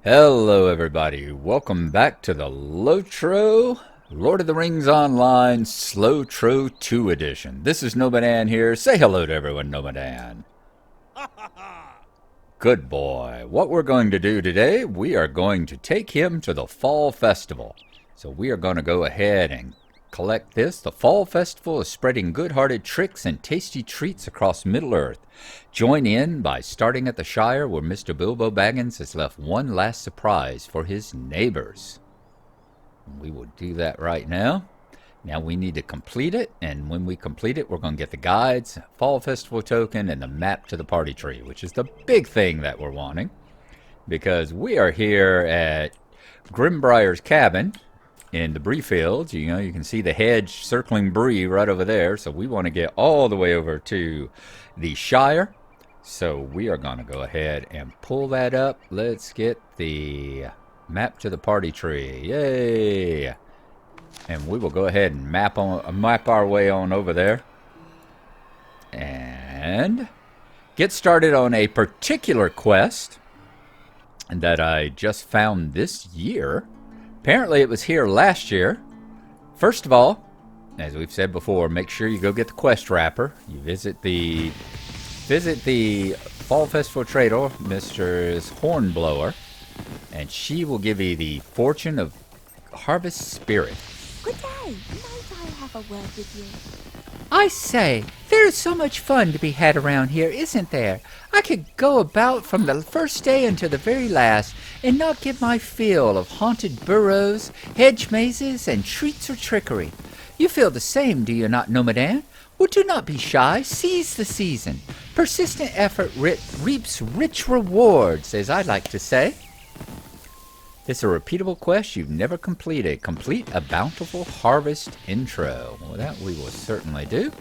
Hello everybody, welcome back to the LOTRO Lord of the Rings Online SLOTRO 2 edition. This is Nomadan here. Say hello to everyone, Nomadan. Good boy. What we're going to do today, we are going to take him to the Fall Festival. So we are going to go ahead and collect this. The Fall Festival is spreading good-hearted tricks and tasty treats across Middle-earth. Join in by starting at the Shire, where Mr. Bilbo Baggins has left one last surprise for his neighbors. We will do that right now. Now we need to complete it, and when we complete it, we're going to get the guides, Fall Festival token, and the map to the party tree, which is the big thing that we're wanting, because we are here at Grimbriar's cabin in the Bree Fields. You know, you can see the hedge circling Bree right over there, so we want to get all the way over to the Shire. So we are going to go ahead and pull that up. Let's get the map to the party tree. Yay! And we will go ahead and map our way on over there and get started on a particular quest that I just found this year. Apparently it was here last year. First of all, as we've said before, make sure you go get the quest wrapper. You visit the Fall Festival trader, Mrs. Hornblower, and she will give you the Fortune of Harvest Spirit. Good day. Might I have a word with you? I say, there's so much fun to be had around here, isn't there? I could go about from the first day until the very last and not get my fill of haunted burrows, hedge mazes, and treats or trickery. You feel the same, do you not, Nomadan? Well, do not be shy. Seize the season. Persistent effort reaps rich rewards, as I like to say. It's a repeatable quest you've never completed. Complete a bountiful harvest intro. Well, that we will certainly do.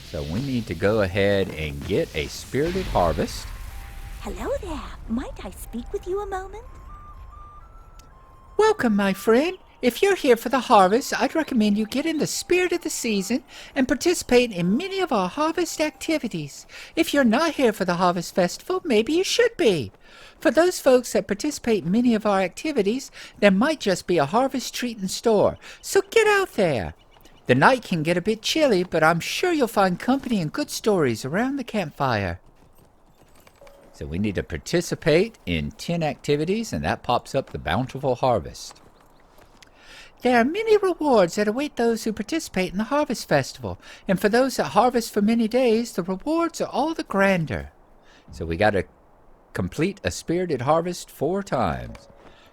So we need to go ahead and get a spirited harvest. Hello there. Might I speak with you a moment? Welcome, my friend. If you're here for the harvest, I'd recommend you get in the spirit of the season and participate in many of our harvest activities. If you're not here for the Harvest Festival, maybe you should be. For those folks that participate in many of our activities, there might just be a harvest treat in store, so get out there. The night can get a bit chilly, but I'm sure you'll find company and good stories around the campfire. So we need to participate in 10 activities, and that pops up the bountiful harvest. There are many rewards that await those who participate in the Harvest Festival, and for those that harvest for many days, the rewards are all the grander. So we got to complete a spirited harvest 4 times.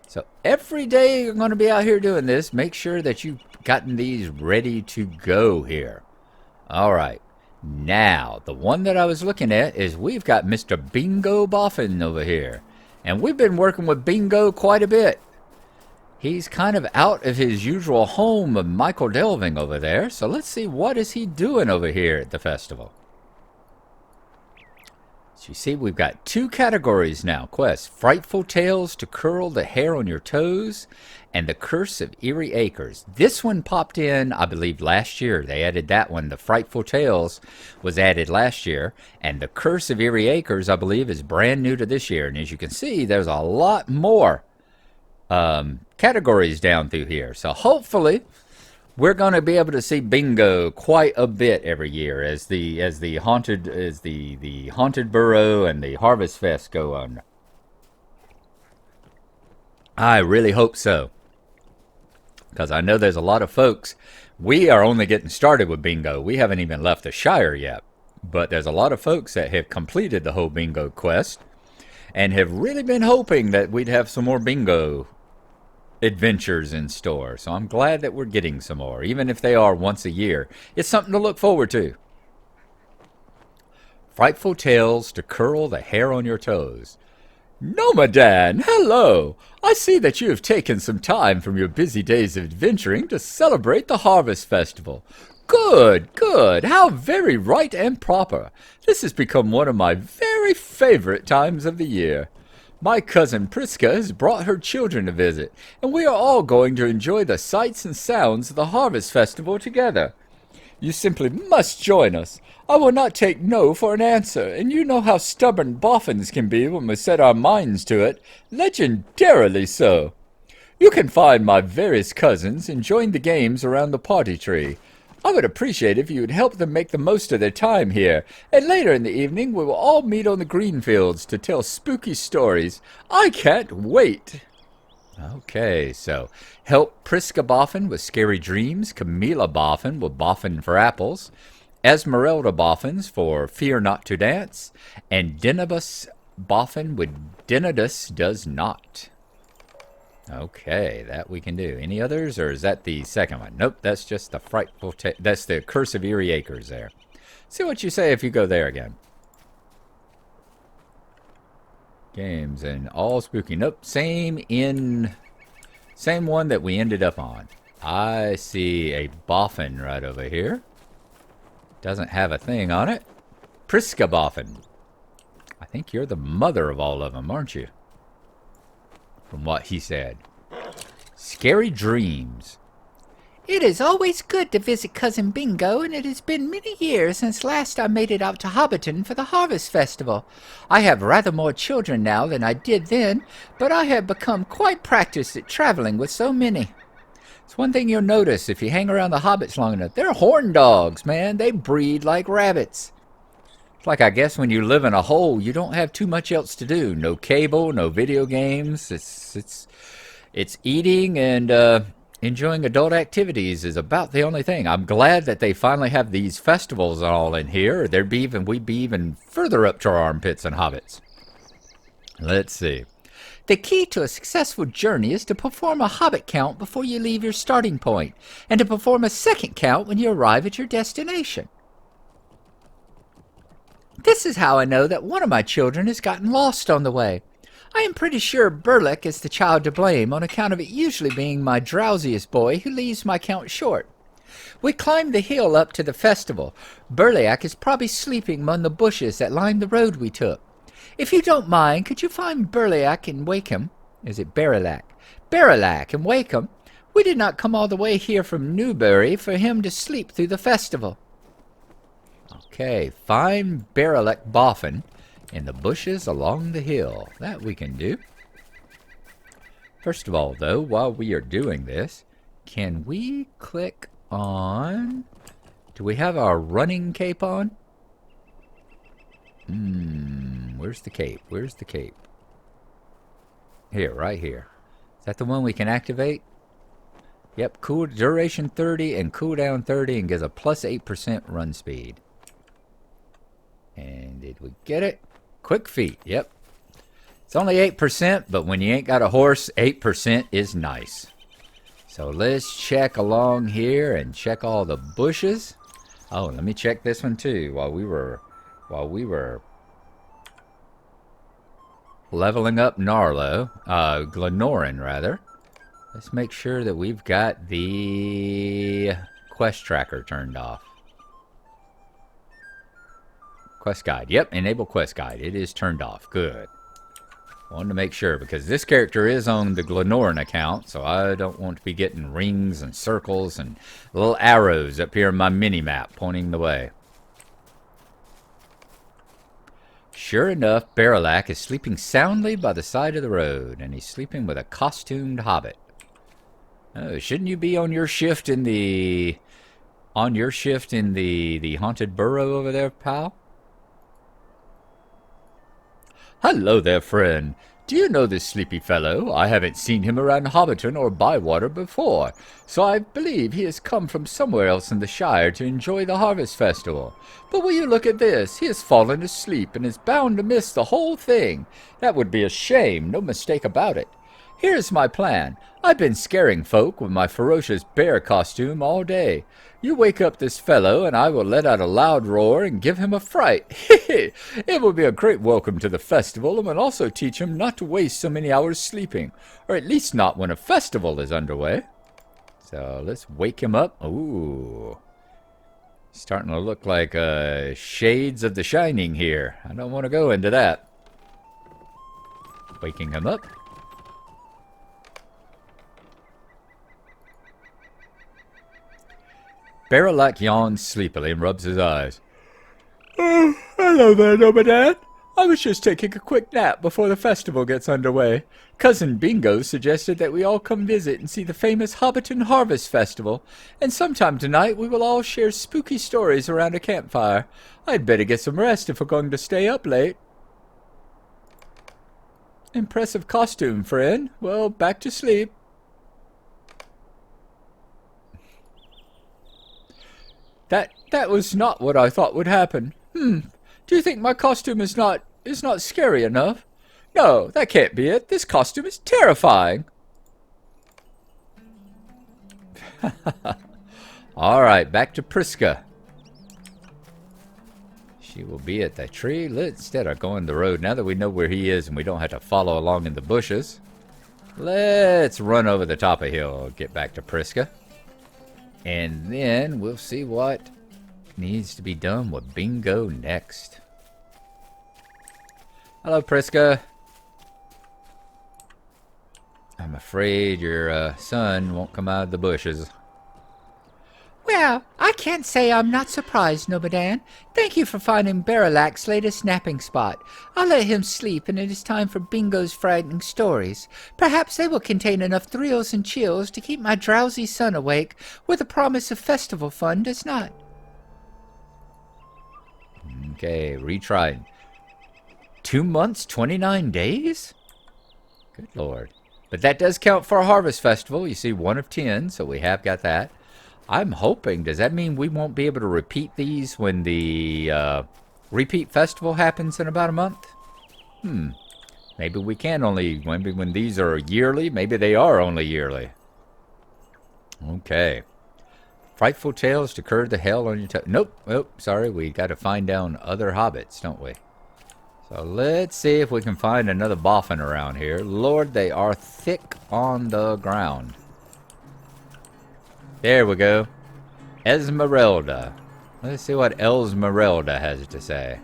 So every day you're going to be out here doing this, make sure that you've gotten these ready to go here. All right. Now, the one that I was looking at is we've got Mr. Bingo Boffin over here. And we've been working with Bingo quite a bit. He's kind of out of his usual home of Michael Delving over there. So let's see, what is he doing over here at the festival? So you see, we've got 2 categories now. Quests: Frightful Tales to Curl the Hair on Your Toes, and The Curse of Eerie Acres. This one popped in, I believe, last year. They added that one. The Frightful Tales was added last year. And The Curse of Eerie Acres, I believe, is brand new to this year. And as you can see, there's a lot more categories down through here. So hopefully we're going to be able to see Bingo quite a bit every year as the haunted burrow and the Harvest Fest go on. I really hope so, because I know there's a lot of folks. We are only getting started with Bingo. We haven't even left the Shire yet, but there's a lot of folks that have completed the whole Bingo quest and have really been hoping that we'd have some more Bingo adventures in store. So I'm glad that we're getting some more, even if they are once a year. It's something to look forward to. Frightful Tales to Curl the Hair on Your Toes. Nomadan, hello! I see that you have taken some time from your busy days of adventuring to celebrate the Harvest Festival. Good, good. How very right and proper. This has become one of my very favorite times of the year. My cousin Priska has brought her children to visit, and we are all going to enjoy the sights and sounds of the Harvest Festival together. You simply must join us. I will not take no for an answer, and you know how stubborn boffins can be when we set our minds to it. Legendarily so. You can find my various cousins and join the games around the party tree. I would appreciate if you would help them make the most of their time here, and later in the evening we will all meet on the green fields to tell spooky stories. I can't wait! Okay, so help Priska Boffin with scary dreams, Camilla Boffin with Boffin for apples, Esmeralda Boffins for fear not to dance, and Denibus Boffin with Denidus does not. Okay, that we can do. Any others, or is that the second one? Nope, that's just the frightful. That's the Curse of Eerie Acres there. See what you say if you go there again. Games and all spooky. Nope, same one that we ended up on. I see a boffin right over here. Doesn't have a thing on it. Priska Boffin. I think you're the mother of all of them, aren't you? From what he said. Scary dreams. It is always good to visit Cousin Bingo, and it has been many years since last I made it out to Hobbiton for the Harvest Festival. I have rather more children now than I did then, but I have become quite practiced at traveling with so many. It's one thing you'll notice if you hang around the hobbits long enough. They're horn dogs, man. They breed like rabbits. It's like, I guess, when you live in a hole, you don't have too much else to do. No cable, no video games. It's eating and enjoying adult activities is about the only thing. I'm glad that they finally have these festivals all in here. We'd be even further up to our armpits than hobbits. Let's see. The key to a successful journey is to perform a hobbit count before you leave your starting point, and to perform a second count when you arrive at your destination. This is how I know that one of my children has gotten lost on the way. I am pretty sure Burlick is the child to blame on account of it usually being my drowsiest boy who leaves my count short. We climbed the hill up to the festival. Burliak is probably sleeping among the bushes that lined the road we took. If you don't mind, could you find Burliak and wake him? Is it Barilak? Barilak and wake him. We did not come all the way here from Newbury for him to sleep through the festival. Okay, find Barilak Boffin in the bushes along the hill. That we can do. First of all, though, while we are doing this, can we click on... Do we have our running cape on? Where's the cape? Where's the cape? Here, right here. Is that the one we can activate? Yep, cool duration 30 and cooldown 30 and gives a plus 8% run speed. And did we get it? Quick feet, yep. It's only 8%, but when you ain't got a horse, 8% is nice. So let's check along here and check all the bushes. Oh, let me check this one too while we were leveling up Gnarlo, Glenorin rather. Let's make sure that we've got the quest tracker turned off. Quest guide. Yep, enable quest guide. It is turned off. Good. Wanted to make sure because this character is on the Glenorin account, so I don't want to be getting rings and circles and little arrows up here in my mini-map pointing the way. Sure enough, Barilak is sleeping soundly by the side of the road, and he's sleeping with a costumed hobbit. Oh, shouldn't you be on your shift in the haunted burrow over there, pal? Hello there, friend. Do you know this sleepy fellow? I haven't seen him around Hobbiton or Bywater before, so I believe he has come from somewhere else in the Shire to enjoy the Harvest Festival. But will you look at this? He has fallen asleep and is bound to miss the whole thing. That would be a shame, no mistake about it. Here's my plan. I've been scaring folk with my ferocious bear costume all day. You wake up this fellow, and I will let out a loud roar and give him a fright. It will be a great welcome to the festival, and will also teach him not to waste so many hours sleeping, or at least not when a festival is underway. So let's wake him up. Ooh. Starting to look like shades of The Shining here. I don't want to go into that. Waking him up. Barilak yawns sleepily and rubs his eyes. Oh, hello there, Nomadad. I was just taking a quick nap before the festival gets underway. Cousin Bingo suggested that we all come visit and see the famous Hobbiton Harvest Festival, and sometime tonight we will all share spooky stories around a campfire. I'd better get some rest if we're going to stay up late. Impressive costume, friend. Well, back to sleep. That was not what I thought would happen. Do you think my costume is not scary enough? No, that can't be it. This costume is terrifying. All right, back to Priska. She will be at the tree. Let's instead of going the road, now that we know where he is and we don't have to follow along in the bushes, let's run over the top of hill, get back to Priska. And then we'll see what needs to be done with Bingo next. Hello, Priska. I'm afraid your son won't come out of the bushes. Well, I can't say I'm not surprised, Nomadan. Thank you for finding Barilak's latest napping spot. I'll let him sleep, and it is time for Bingo's frightening stories. Perhaps they will contain enough thrills and chills to keep my drowsy son awake, where the promise of festival fun does not. Okay, retrying. 2 months, 29 days? Good Lord. But that does count for a harvest festival. You see, 1 of 10, so we have got that. I'm hoping, does that mean we won't be able to repeat these when the repeat festival happens in about a month? Maybe we can only, maybe when these are yearly, maybe they are only yearly. Okay. Frightful tales to curb the hell on your toe. Nope, sorry, we got to find down other hobbits, don't we? So let's see if we can find another boffin around here. Lord, they are thick on the ground. There we go. Esmeralda. Let's see what Esmeralda has to say.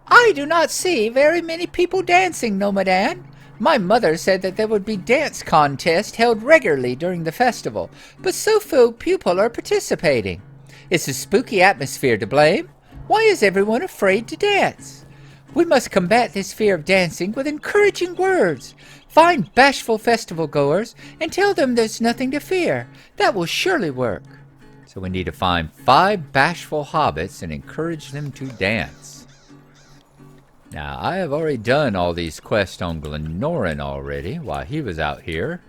I do not see very many people dancing, Nomadan. My mother said that there would be dance contests held regularly during the festival, but so few people are participating. Is the spooky atmosphere to blame? Why is everyone afraid to dance? We must combat this fear of dancing with encouraging words. Find bashful festival goers and tell them there's nothing to fear. That will surely work. So we need to find 5 bashful hobbits and encourage them to dance. Now, I have already done all these quests on Glennoran already while he was out here.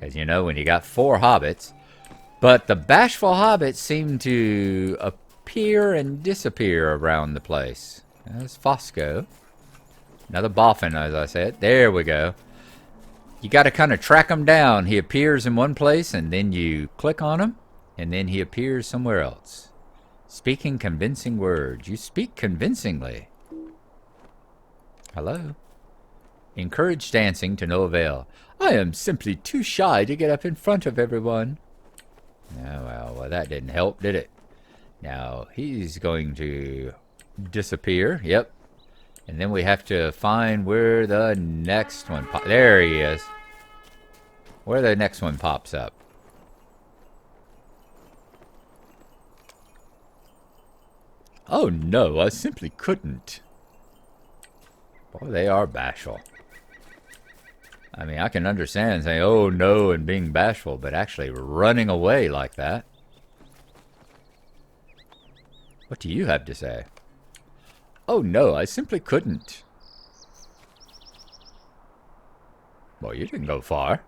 As you know, when you got 4 hobbits. But the bashful hobbits seem to appear and disappear around the place. There's Fosco. Another boffin, as I said. There we go. You got to kind of track him down. He appears in one place, and then you click on him, and then he appears somewhere else. Speaking convincing words. You speak convincingly. Hello? Encourage dancing to no avail. I am simply too shy to get up in front of everyone. Oh, well, that didn't help, did it? Now, he's going to disappear. Yep. And then we have to find where the next one pops. There he is. Where the next one pops up. Oh no, I simply couldn't. Boy, they are bashful. I mean, I can understand saying, oh no, and being bashful, but actually running away like that. What do you have to say? Oh no, I simply couldn't. Well, you didn't go far.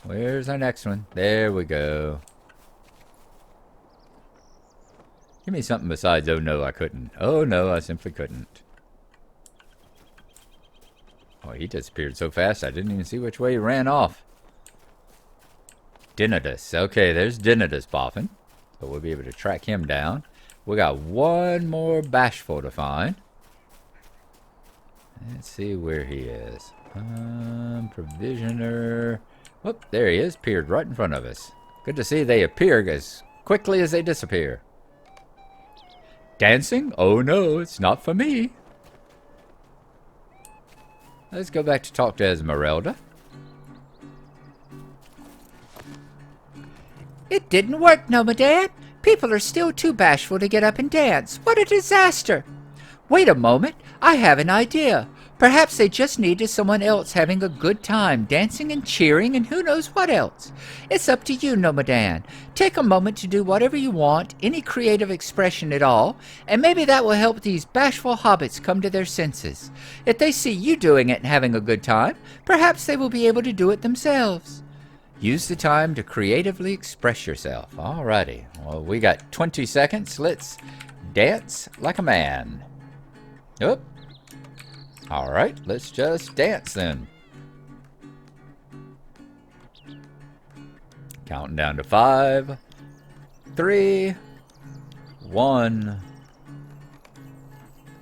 Where's our next one? There we go. Give me something besides, oh no, I couldn't. Oh no, I simply couldn't. Oh, he disappeared so fast I didn't even see which way he ran off. Dinitus. Okay, there's Dinitus boffin. So we'll be able to track him down. We got one more bashful to find. Let's see where he is. Provisioner. Whoop, there he is. Appeared right in front of us. Good to see they appear as quickly as they disappear. Dancing? Oh no, it's not for me. Let's go back to talk to Esmeralda. It didn't work, Nomadad. People are still too bashful to get up and dance. What a disaster! Wait a moment. I have an idea. Perhaps they just needed someone else having a good time, dancing and cheering and who knows what else. It's up to you, Nomadan. Take a moment to do whatever you want, any creative expression at all, and maybe that will help these bashful hobbits come to their senses. If they see you doing it and having a good time, perhaps they will be able to do it themselves. Use the time to creatively express yourself. Alrighty. Well, we got 20 seconds. Let's dance like a man. Oop. Alright, let's just dance then. Counting down to 5, 3, 1,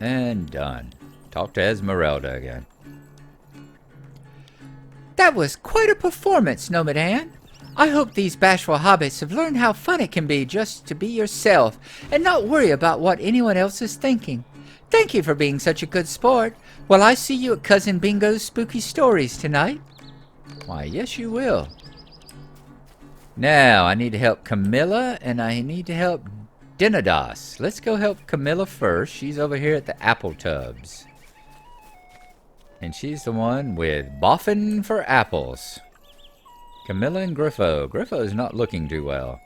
and done. Talk to Esmeralda again. That was quite a performance, Nomadan. I hope these bashful hobbits have learned how fun it can be just to be yourself and not worry about what anyone else is thinking. Thank you for being such a good sport. Will I see you at Cousin Bingo's Spooky Stories tonight? Why, yes you will. Now, I need to help Camilla, and I need to help Dinados. Let's go help Camilla first. She's over here at the apple tubs. And she's the one with boffin for apples. Camilla and Griffo. Griffo's not looking too well.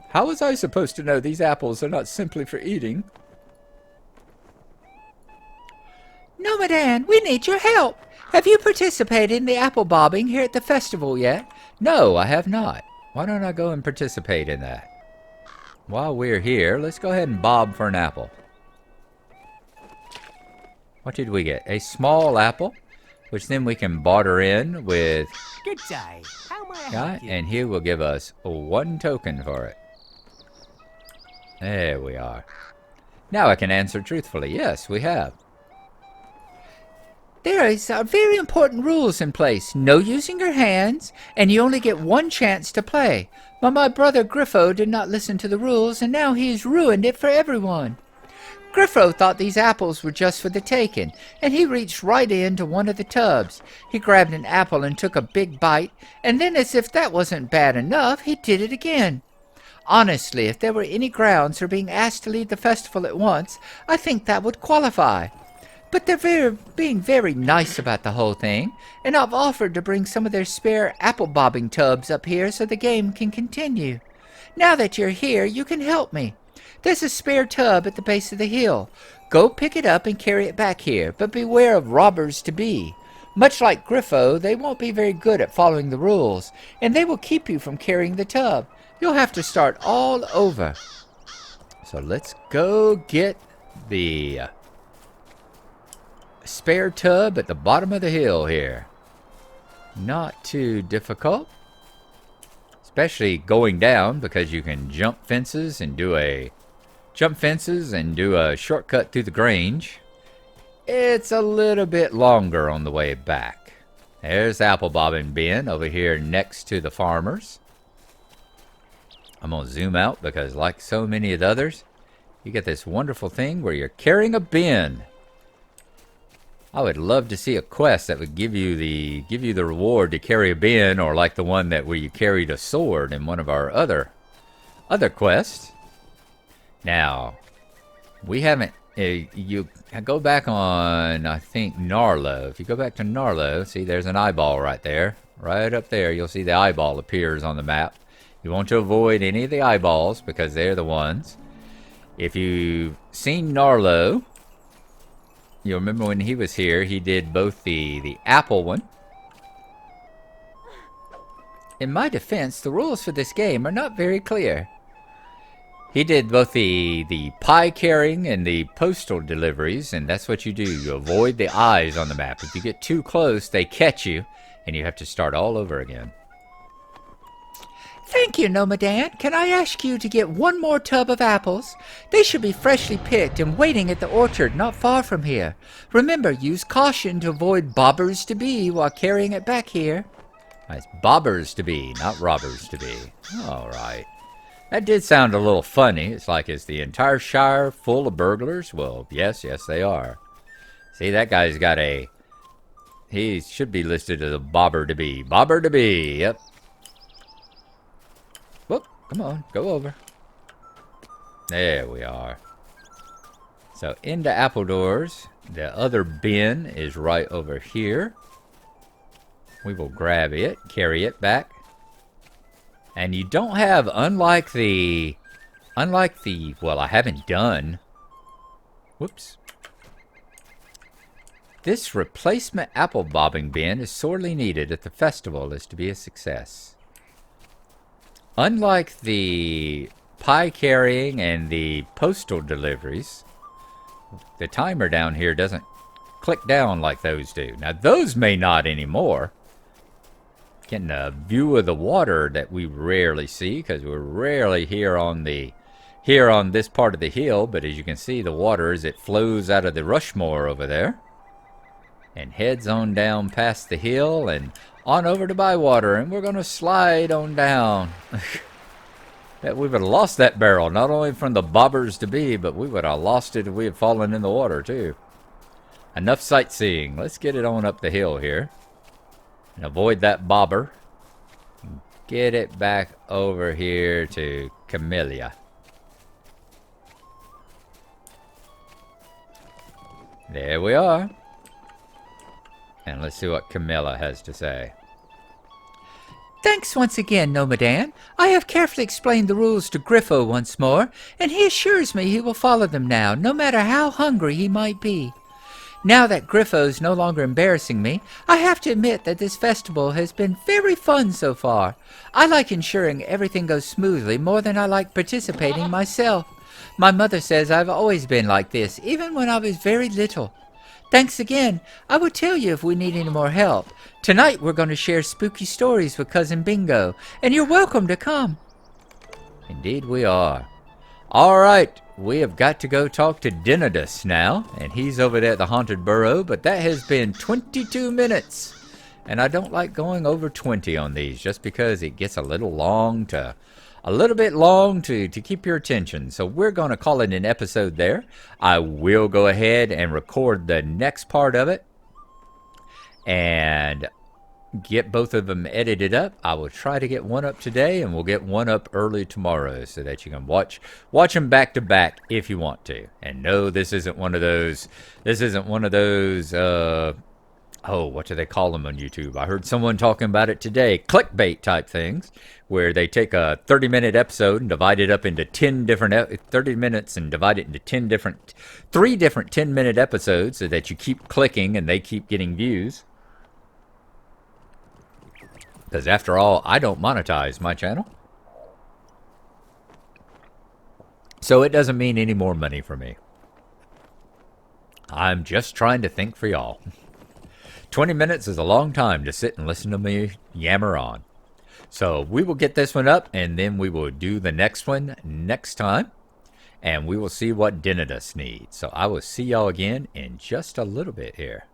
How was I supposed to know these apples are not simply for eating? Nomadan, we need your help. Have you participated in the apple bobbing here at the festival yet? No, I have not. Why don't I go and participate in that? While we're here, let's go ahead and bob for an apple. What did we get? A small apple, which then we can barter in with... Good day. How may I Yeah, help you? and here will give us 1 token for it. There we are. Now I can answer truthfully. Yes, we have. There is very important rules in place. No using your hands, and you only get 1 chance to play. But my brother Griffo did not listen to the rules, and now he has ruined it for everyone. Griffo thought these apples were just for the taking, and he reached right into one of the tubs. He grabbed an apple and took a big bite, and then as if that wasn't bad enough, he did it again. Honestly, if there were any grounds for being asked to leave the festival at once, I think that would qualify. But they're being very nice about the whole thing, and I've offered to bring some of their spare apple bobbing tubs up here so the game can continue. Now that you're here, you can help me. There's a spare tub at the base of the hill. Go pick it up and carry it back here, but beware of robbers-to-be. Much like Griffo, they won't be very good at following the rules, and they will keep you from carrying the tub. You'll have to start all over. So let's go get the spare tub at the bottom of the hill here. Not too difficult. Especially going down, because you can jump fences and do a shortcut through the Grange. It's a little bit longer on the way back. There's Apple Bobbin Ben over here next to the farmers. I'm going to zoom out because like so many of the others, you get this wonderful thing where you're carrying a bin. I would love to see a quest that would give you the reward to carry a bin, or like the one where you carried a sword in one of our other quests. Now, we haven't. You go back on, I think, Gnarlo. If you go back to Gnarlo, see there's an eyeball right there. Right up there, you'll see the eyeball appears on the map. You want to avoid any of the eyeballs because they're the ones. If you've seen Gnarlo, you'll remember when he was here, he did both the apple one. In my defense, the rules for this game are not very clear. He did both the pie carrying and the postal deliveries, and that's what you do. You avoid the eyes on the map. If you get too close, they catch you, and you have to start all over again. Thank you, Nomadan. Can I ask you to get 1 more tub of apples? They should be freshly picked and waiting at the orchard not far from here. Remember, use caution to avoid bobbers-to-be while carrying it back here. It's bobbers-to-be, not robbers-to-be. All right. That did sound a little funny. It's like, is the entire Shire full of burglars? Well, yes, they are. See, that guy's got he should be listed as a bobber-to-be. Bobber-to-be, yep. Come on, go over. There we are. So into Appledores. The other bin is right over here. We will grab it, carry it back. And you don't have, unlike the, well, I haven't done. Whoops. This replacement apple bobbing bin is sorely needed if the festival is to be a success. Unlike the pie carrying and the postal deliveries, the timer down here doesn't click down like those do. Now those may not anymore. Getting a view of the water that we rarely see because we're rarely here on this part of the hill, but as you can see, the water as it flows out of the Rushmore over there and heads on down past the hill and on over to Bywater, and we're going to slide on down. Bet we would have lost that barrel, not only from the bobbers to be, but we would have lost it if we had fallen in the water too. Enough sightseeing. Let's get it on up the hill here and avoid that bobber. Get it back over here to Camellia. There we are. And let's see what Camilla has to say. Thanks once again, Nomadan. I have carefully explained the rules to Griffo once more, and he assures me he will follow them now, no matter how hungry he might be. Now that Griffo's no longer embarrassing me, I have to admit that this festival has been very fun so far. I like ensuring everything goes smoothly more than I like participating myself. My mother says I've always been like this, even when I was very little. Thanks again. I will tell you if we need any more help. Tonight we're going to share spooky stories with Cousin Bingo, and you're welcome to come. Indeed we are. All right, we have got to go talk to Denidus now, and he's over there at the Haunted Burrow, but that has been 22 minutes. And I don't like going over 20 on these, just because it gets a little bit long to keep your attention. So we're going to call it an episode there. I will go ahead and record the next part of it and get both of them edited up. I will try to get one up today, and we'll get one up early tomorrow so that you can watch them back to back if you want to. And no, this isn't one of those oh, what do they call them on YouTube? I heard someone talking about it today. Clickbait type things, where they take a 30-minute episode and divide it up into 30 minutes and divide it into 3 different 10-minute episodes so that you keep clicking and they keep getting views. Because after all, I don't monetize my channel. So it doesn't mean any more money for me. I'm just trying to think for y'all. 20 minutes is a long time to sit and listen to me yammer on. So we will get this one up, and then we will do the next one next time. And we will see what Denidus needs. So I will see y'all again in just a little bit here.